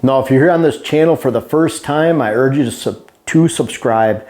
Now, if you're here on this channel for the first time, I urge you to subscribe.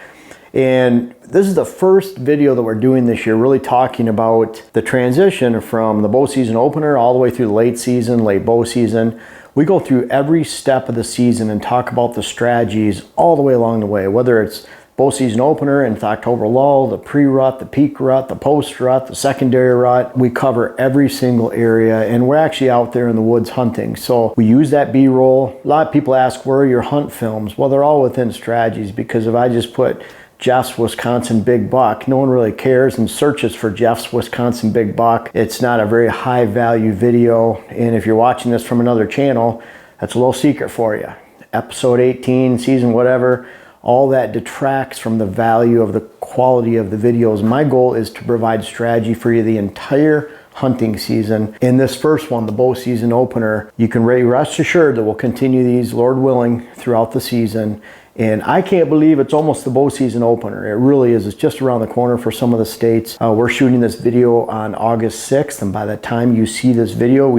And this is the first video that we're doing this year, really talking about the transition from the bow season opener all the way through the late season, late bow season. We go through every step of the season and talk about the strategies all the way along the way, whether it's bow season opener and the October lull, the pre-rut, the peak rut, the post-rut, the secondary rut. We cover every single area, and we're actually out there in the woods hunting. So we use that B-roll. A lot of people ask, where are your hunt films? Well, they're all within strategies, because if I just put Jeff's Wisconsin Big Buck, no one really cares and searches for Jeff's Wisconsin Big Buck. It's not a very high value video, and if you're watching this from another channel, that's a little secret for you. Episode 18, season whatever, all that detracts from the value of the quality of the videos. My goal is to provide strategy for you the entire hunting season. In this first one, the bow season opener, you can rest assured that we'll continue these, Lord willing, throughout the season. And I can't believe it's almost the bow season opener. It really is. It's just around the corner for some of the states. We're shooting this video on August 6th, and by the time you see this video,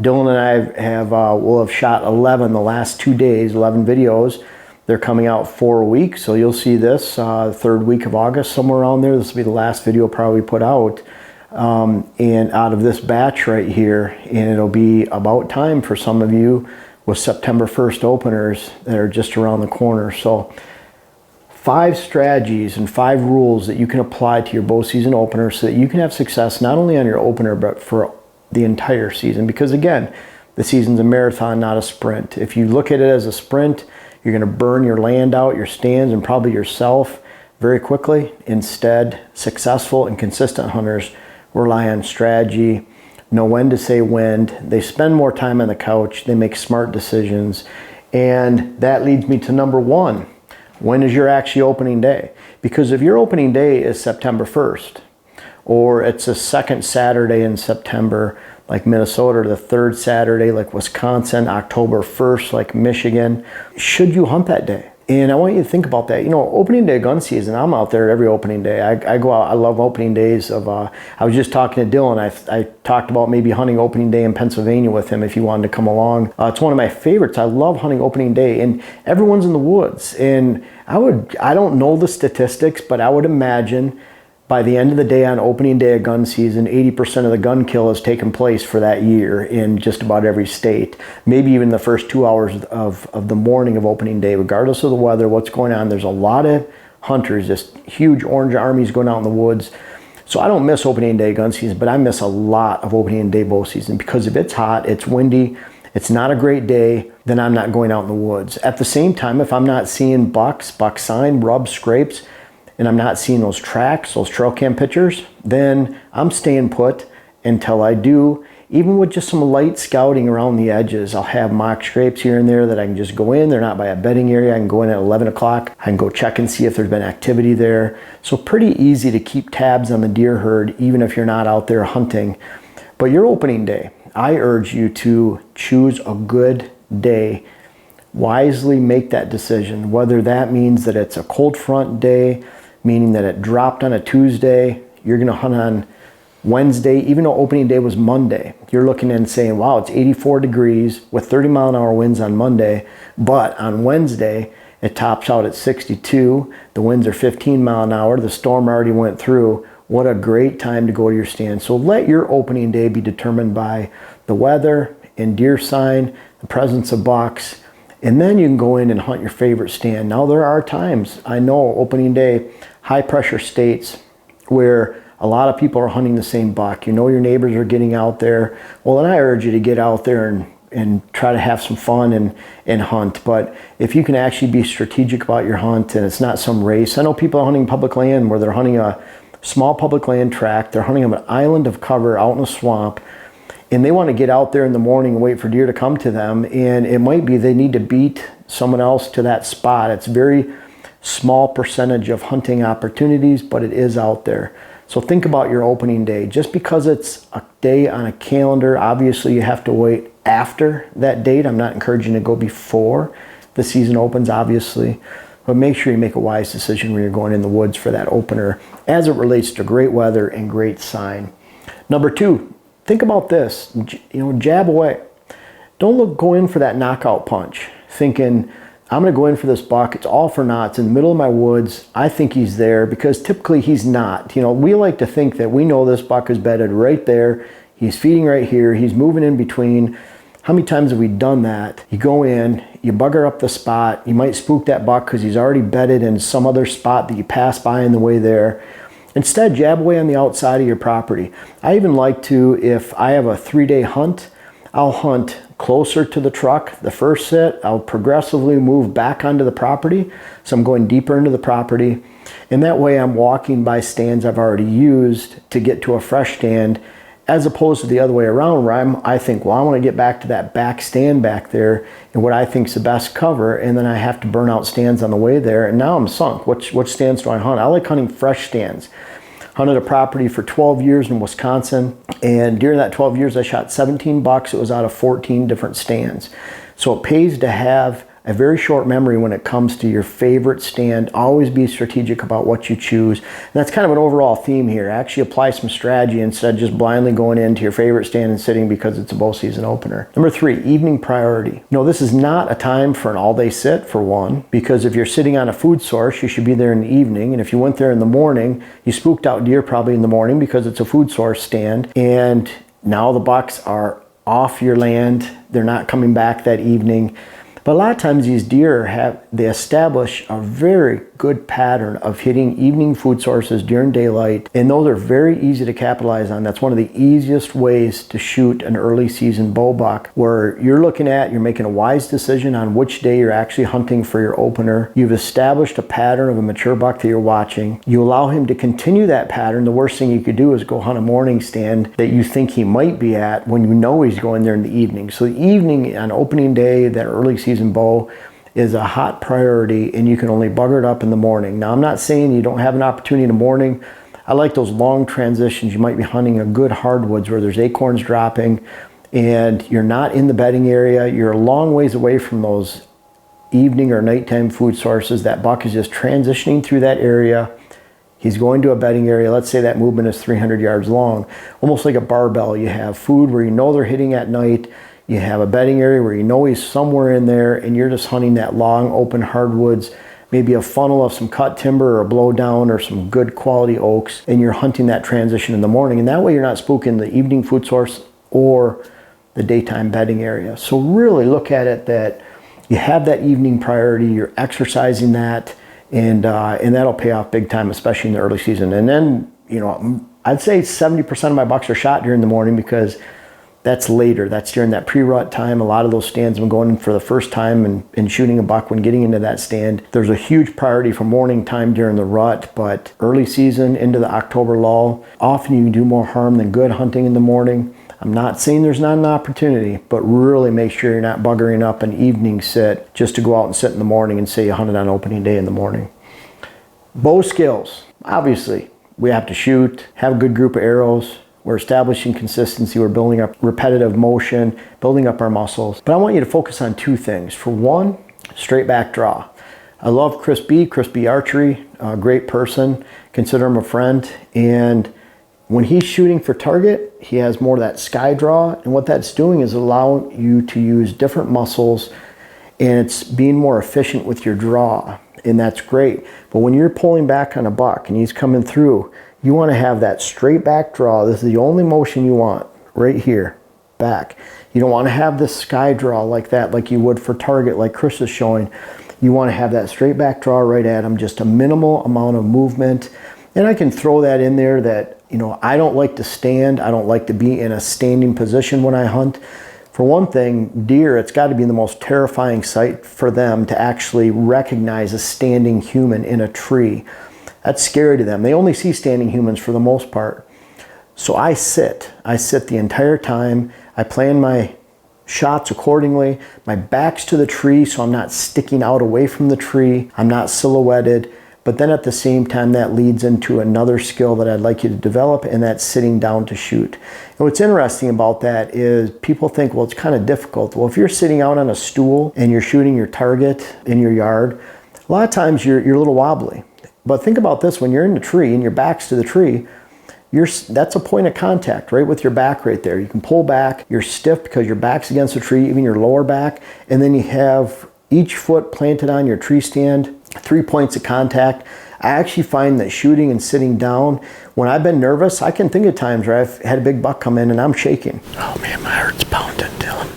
Dylan and I will have shot 11 the last 2 days, 11 videos. They're coming out 4 weeks, so you'll see this third week of August, somewhere around there. This will be the last video probably put out. And out of this batch right here, and it'll be about time for some of you with September 1st openers that are just around the corner. So 5 strategies and 5 rules that you can apply to your bow season opener so that you can have success not only on your opener, but for the entire season. Because again, the season's a marathon, not a sprint. If you look at it as a sprint, you're going to burn your land out, your stands, and probably yourself very quickly. Instead, successful and consistent hunters rely on strategy, know when to say when. They spend more time on the couch. They make smart decisions. And that leads me to number 1. When is your actually opening day? Because if your opening day is September 1st, or it's the second Saturday in September, like Minnesota, or the third Saturday, like Wisconsin, October 1st, like Michigan, should you hunt that day? And I want you to think about that. You know, opening day gun season, I'm out there every opening day. I go out, I love opening days of, I was just talking to Dylan. I talked about maybe hunting opening day in Pennsylvania with him if he wanted to come along. It's one of my favorites. I love hunting opening day, and everyone's in the woods. And I don't know the statistics, but I would imagine by the end of the day on opening day of gun season, 80% of the gun kill has taken place for that year in just about every state. Maybe even the first 2 hours of the morning of opening day, regardless of the weather, what's going on. There's a lot of hunters, just huge orange armies going out in the woods. So I don't miss opening day gun season, but I miss a lot of opening day bow season, because if it's hot, it's windy, it's not a great day, then I'm not going out in the woods. At the same time, if I'm not seeing bucks, buck sign, rubs, scrapes, and I'm not seeing those tracks, those trail cam pictures, then I'm staying put until I do. Even with just some light scouting around the edges, I'll have mock scrapes here and there that I can just go in. They're not by a bedding area. I can go in at 11 o'clock. I can go check and see if there's been activity there. So pretty easy to keep tabs on the deer herd, even if you're not out there hunting. But your opening day, I urge you to choose a good day. Wisely make that decision, whether that means that it's a cold front day, meaning that it dropped on a Tuesday, you're going to hunt on Wednesday, even though opening day was Monday. You're looking and saying, wow, it's 84 degrees with 30-mile-an-hour winds on Monday, but on Wednesday, it tops out at 62. The winds are 15 mile an hour. The storm already went through. What a great time to go to your stand. So let your opening day be determined by the weather and deer sign, the presence of bucks, and then you can go in and hunt your favorite stand. Now, there are times, I know, opening day, high pressure states where a lot of people are hunting the same buck. You know your neighbors are getting out there. Well, then I urge you to get out there and try to have some fun and hunt. But if you can actually be strategic about your hunt and it's not some race. I know people are hunting public land where they're hunting a small public land tract. They're hunting an island of cover out in a swamp, and they want to get out there in the morning and wait for deer to come to them. And it might be they need to beat someone else to that spot. It's very small percentage of hunting opportunities, but it is out there. So think about your opening day. Just because it's a day on a calendar, obviously you have to wait after that date. I'm not encouraging you to go before the season opens, obviously, but make sure you make a wise decision when you're going in the woods for that opener as it relates to great weather and great sign. Number 2, think about this, jab away. Don't go in for that knockout punch, thinking, I'm going to go in for this buck. It's all for naught. It's in the middle of my woods. I think he's there, because typically he's not. You know, we like to think that we know this buck is bedded right there. He's feeding right here. He's moving in between. How many times have we done that? You go in, you bugger up the spot. You might spook that buck because he's already bedded in some other spot that you pass by on the way there. Instead, jab away on the outside of your property. I even like to, if I have a 3-day hunt, I'll hunt closer to the truck the first sit. I'll progressively move back onto the property. So I'm going deeper into the property. And that way I'm walking by stands I've already used to get to a fresh stand, as opposed to the other way around, where I think, well, I want to get back to that back stand back there and what I think is the best cover, and then I have to burn out stands on the way there, and now I'm sunk. Which stands do I hunt? I like hunting fresh stands. Hunted a property for 12 years in Wisconsin, and during that 12 years I shot 17 bucks. It was out of 14 different stands. So it pays to have a very short memory when it comes to your favorite stand. Always be strategic about what you choose. And that's kind of an overall theme here. Actually apply some strategy instead of just blindly going into your favorite stand and sitting because it's a bow season opener. Number 3, evening priority. No, this is not a time for an all-day sit, for one, because if you're sitting on a food source, you should be there in the evening. And if you went there in the morning, you spooked out deer probably in the morning because it's a food source stand. And now the bucks are off your land. They're not coming back that evening. But a lot of times these deer they establish a very good pattern of hitting evening food sources during daylight, and those are very easy to capitalize on. That's one of the easiest ways to shoot an early season bow buck, where you're making a wise decision on which day you're actually hunting for your opener. You've established a pattern of a mature buck that you're watching. You allow him to continue that pattern. The worst thing you could do is go hunt a morning stand that you think he might be at when you know he's going there in the evening. So the evening on opening day, that early season bow, is a hot priority, and you can only bugger it up in the morning. Now, I'm not saying you don't have an opportunity in the morning. I like those long transitions. You might be hunting a good hardwoods where there's acorns dropping and you're not in the bedding area. You're a long ways away from those evening or nighttime food sources. That buck is just transitioning through that area. He's going to a bedding area. Let's say that movement is 300 yards long, almost like a barbell. You have food where you know they're hitting at night. You have a bedding area where you know he's somewhere in there, and you're just hunting that long open hardwoods, maybe a funnel of some cut timber or a blowdown or some good quality oaks, and you're hunting that transition in the morning. And that way you're not spooking the evening food source or the daytime bedding area. So really look at it that you have that evening priority, you're exercising that, and that'll pay off big time, especially in the early season. And then, you know, I'd say 70% of my bucks are shot during the morning, because that's later. That's during that pre-rut time. A lot of those stands, I'm going in for the first time and shooting a buck when getting into that stand. There's a huge priority for morning time during the rut, but early season into the October lull, often you can do more harm than good hunting in the morning. I'm not saying there's not an opportunity, but really make sure you're not buggering up an evening sit just to go out and sit in the morning and say you hunted on opening day in the morning. Bow skills. Obviously, we have to shoot, have a good group of arrows. We're establishing consistency. We're building up repetitive motion, building up our muscles. But I want you to focus on 2 things. For one, straight back draw. I love Chris B Archery, a great person. Consider him a friend. And when he's shooting for target, he has more of that sky draw. And what that's doing is allowing you to use different muscles, and it's being more efficient with your draw. And that's great. But when you're pulling back on a buck and he's coming through, you want to have that straight back draw. This is the only motion you want, right here, back. You don't want to have this sky draw like that, like you would for target, like Chris is showing. You want to have that straight back draw right at him, just a minimal amount of movement. And I can throw that in there that, you know, I don't like to stand. I don't like to be in a standing position when I hunt. For one thing, deer, it's got to be the most terrifying sight for them to actually recognize a standing human in a tree. That's scary to them. They only see standing humans for the most part. So I sit the entire time. I plan my shots accordingly. My back's to the tree, so I'm not sticking out away from the tree. I'm not silhouetted. But then at the same time, that leads into another skill that I'd like you to develop, and that's sitting down to shoot. And what's interesting about that is people think, well, it's kind of difficult. Well, if you're sitting out on a stool and you're shooting your target in your yard, a lot of times you're a little wobbly. But think about this, when you're in the tree and your back's to the tree, that's a point of contact right with your back right there. You can pull back, you're stiff because your back's against the tree, even your lower back, and then you have each foot planted on your tree stand, 3 points of contact. I actually find that shooting and sitting down, when I've been nervous, I can think of times where I've had a big buck come in and I'm shaking. Oh man, my heart's pounding, Dylan.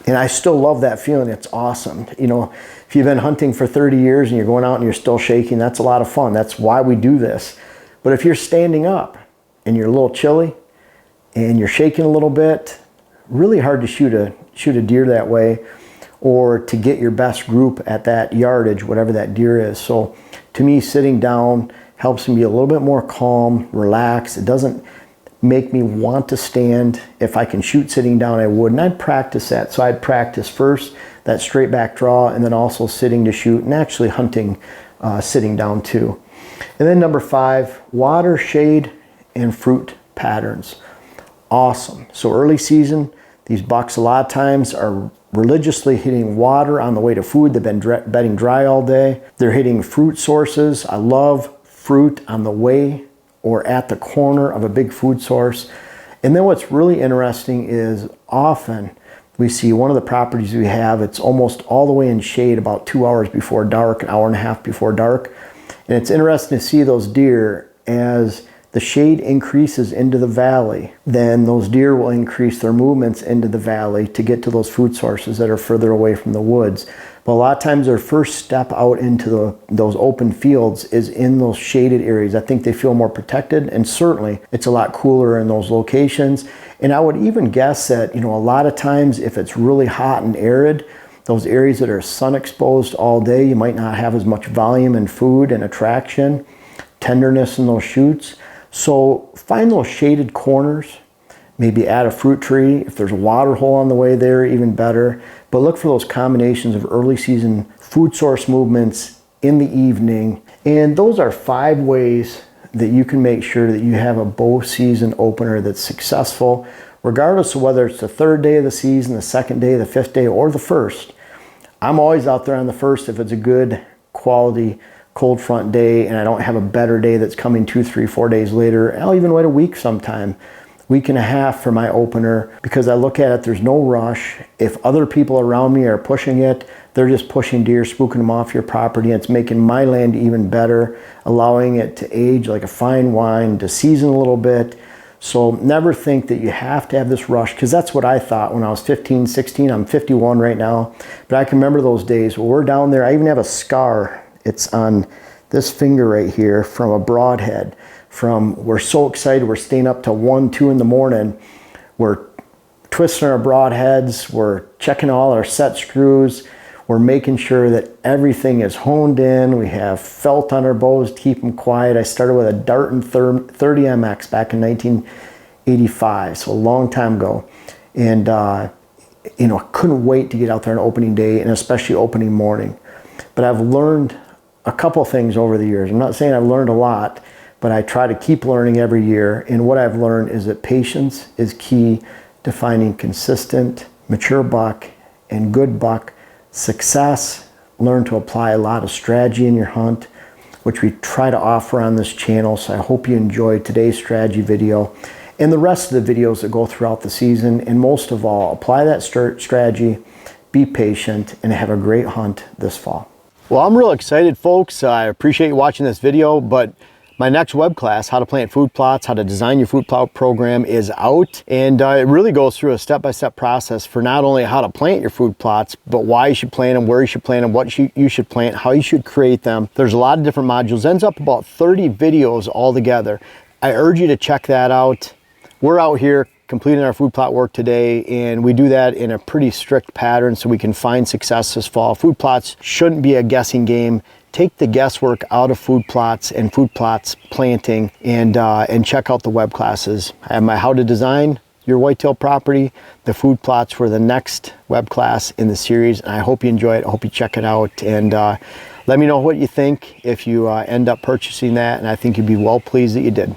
And I still love that feeling. It's awesome. You know, if you've been hunting for 30 years and you're going out and you're still shaking, that's a lot of fun. That's why we do this. But if you're standing up and you're a little chilly and you're shaking a little bit, really hard to shoot a deer that way, or to get your best group at that yardage, whatever that deer is. So to me, sitting down helps me be a little bit more calm, relaxed. It doesn't make me want to stand. If I can shoot sitting down, I would, and I'd practice that. So I'd practice first that straight back draw, and then also sitting to shoot, and actually hunting sitting down too. And then number 5, water, shade, and fruit patterns. Awesome. So early season, these bucks a lot of times are religiously hitting water on the way to food. They've been bedding dry all day. They're hitting fruit sources. I love fruit on the way or at the corner of a big food source. And then what's really interesting is often we see one of the properties we have, it's almost all the way in shade about 2 hours before dark, an hour and a half before dark. And it's interesting to see those deer as the shade increases into the valley, then those deer will increase their movements into the valley to get to those food sources that are further away from the woods. But a lot of times their first step out into those open fields is in those shaded areas. I think they feel more protected, and certainly it's a lot cooler in those locations. And I would even guess that, you know, a lot of times if it's really hot and arid, those areas that are sun exposed all day, you might not have as much volume and food and attraction, tenderness in those shoots. So find those shaded corners, maybe add a fruit tree. If there's a water hole on the way there, even better. But look for those combinations of early season food source movements in the evening. And those are 5 ways that you can make sure that you have a bow season opener that's successful, regardless of whether it's the 3rd day of the season, the 2nd day, the 5th day, or the 1st. I'm always out there on the 1st if it's a good quality cold front day and I don't have a better day that's coming 2, 3, 4 days later. I'll even wait a week sometime, week and a half for my opener, because I look at it, there's no rush. If other people around me are pushing it, they're just pushing deer, spooking them off your property, and it's making my land even better, allowing it to age like a fine wine, to season a little bit. So never think that you have to have this rush, because that's what I thought when I was 15, 16. I'm 51 right now, but I can remember those days where we're down there. I even have a scar. It's on this finger right here from a broadhead. We're so excited, we're staying up till 1, 2 in the morning. We're twisting our broadheads, we're checking all our set screws, we're making sure that everything is honed in. We have felt on our bows to keep them quiet. I started with a Darton 30 MX back in 1985, so a long time ago. And you know, I couldn't wait to get out there on opening day, and especially opening morning. But I've learned a couple things over the years. I'm not saying I've learned a lot, but I try to keep learning every year. And what I've learned is that patience is key to finding consistent, mature buck and good buck success. Learn to apply a lot of strategy in your hunt, which we try to offer on this channel. So I hope you enjoyed today's strategy video and the rest of the videos that go throughout the season. And most of all, apply that strategy, be patient, and have a great hunt this fall. Well, I'm real excited, folks. I appreciate you watching this video, but my next web class, How to Plant Food Plots, How to Design Your Food Plot Program, is out. And it really goes through a step-by-step process for not only how to plant your food plots, but why you should plant them, where you should plant them, what you should plant, how you should create them. There's a lot of different modules. It ends up about 30 videos altogether. I urge you to check that out. We're out here completing our food plot work today, and we do that in a pretty strict pattern so we can find success this fall. Food plots shouldn't be a guessing game. Take the guesswork out of food plots and food plots planting, and check out the web classes. I have my How to Design Your Whitetail Property, the food plots for the next web class in the series, and I hope you enjoy it. I hope you check it out, and let me know what you think if you end up purchasing that, and I think you'd be well pleased that you did.